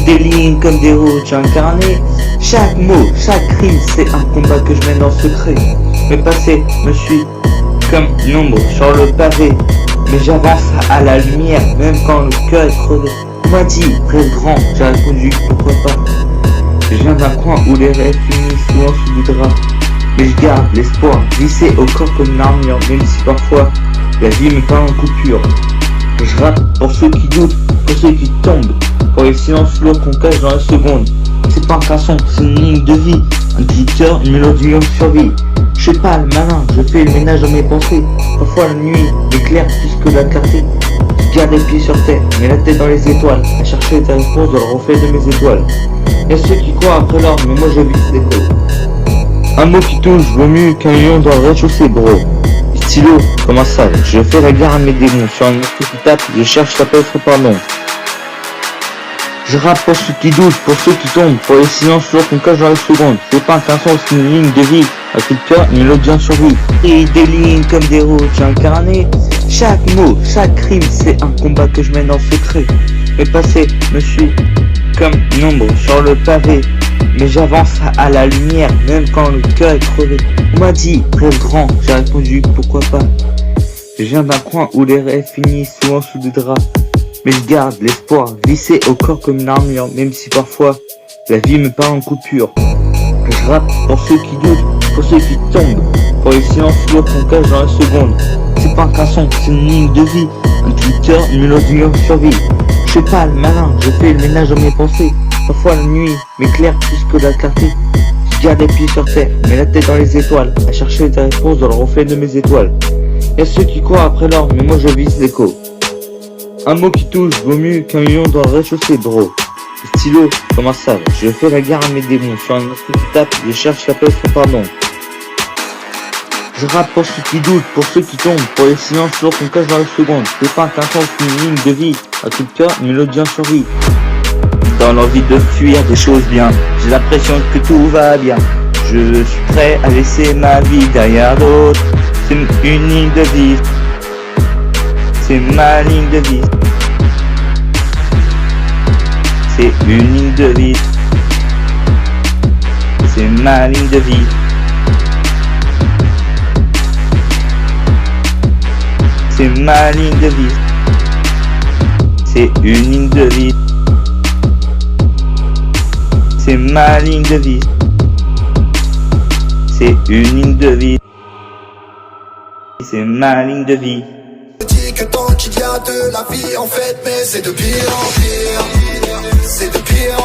des lignes comme des routes incarnées. Chaque mot, chaque rime, c'est un combat que je mène en secret. Le passé me suit comme une ombre sur le pavé, mais j'avance à la lumière, même quand le cœur est crevé. On m'a dit, rêve grand, j'ai répondu, pourquoi pas. Je viens d'un coin où les rêves finissent souvent sous du drap, mais je garde l'espoir, vissé au corps comme une armure, même si parfois la vie me parle en coupure. Je rappe pour ceux qui doutent, pour ceux qui tombent, pour les silences lourds qu'on cache dans la seconde. C'est pas un façon, c'est une ligne de vie, un petit cœur, une mélodie en survie. Je suis pas le malin, je fais le ménage dans mes pensées. Parfois la nuit éclaire plus que la clarté. Je garde les pieds sur terre, mais la tête dans les étoiles, à chercher des réponses dans le reflet de mes étoiles. Y'a ceux qui croient après l'or, mais moi je vise les coups. Un mot qui touche vaut mieux qu'un lion dans le rez-de-chaussée, bro. Stylo, comme un sale, je fais la guerre à mes démons. Sur un esprit qui tape, je cherche sa peut-être pardon. Je rappe pour ceux qui doutent, pour ceux qui tombent, pour les silences lourds qu'on cache dans les secondes. C'est pas un pinceau, c'est une ligne de vie, un coup de cœur, une mélodie en survie. Et des lignes comme des routes incarnées. Chaque mot, chaque rime, c'est un combat que je mène en secret. Le passé me suit comme une ombre sur le pavé, mais j'avance à la lumière, même quand le cœur est crevé. On m'a dit, rêve grand, j'ai répondu, pourquoi pas. Je viens d'un coin où les rêves finissent souvent sous des draps, mais je garde l'espoir, vissé au corps comme une armure, même si parfois la vie me parle en coupure. Je rappe pour ceux qui doutent, pour ceux qui tombent, pour les silences lourds qu'on cache dans la seconde. C'est pas un casson, c'est une ligne de vie, un Twitter, une mélodie en survie. Je suis pas le malin, je fais le ménage dans mes pensées. Parfois la nuit m'éclaire plus que la clarté. Je garde les pieds sur terre, mais la tête dans les étoiles, à chercher des réponses dans le reflet de mes étoiles. Y'a ceux qui courent après l'or, mais moi je vise l'écho. Un mot qui touche vaut mieux qu'un lion dans le rez-de-chaussée, bro. Stylo, comme un sale, je fais la guerre à mes démons. Sur un esprit qui tape, je cherche la peut-être pardon. Je rappe pour ceux qui doutent, pour ceux qui tombent, pour les silences lourds qu'on cache dans les secondes. C'est pas un quinton, c'est une ligne de vie, un coup de cœur, une mélodie en survie. Dans l'envie de fuir des choses bien, j'ai l'impression que tout va bien. Je suis prêt à laisser ma vie derrière d'autres. C'est une ligne de vie, c'est ma ligne de vie. C'est une ligne de vie, c'est ma ligne de vie. C'est ma ligne de vie, c'est une ligne de vie. C'est ma ligne de vie, c'est une ligne de vie. C'est ma ligne de vie. Je dis que tant qu'il y a de la vie en fait, mais c'est de pire en pire. C'est de pire en pire.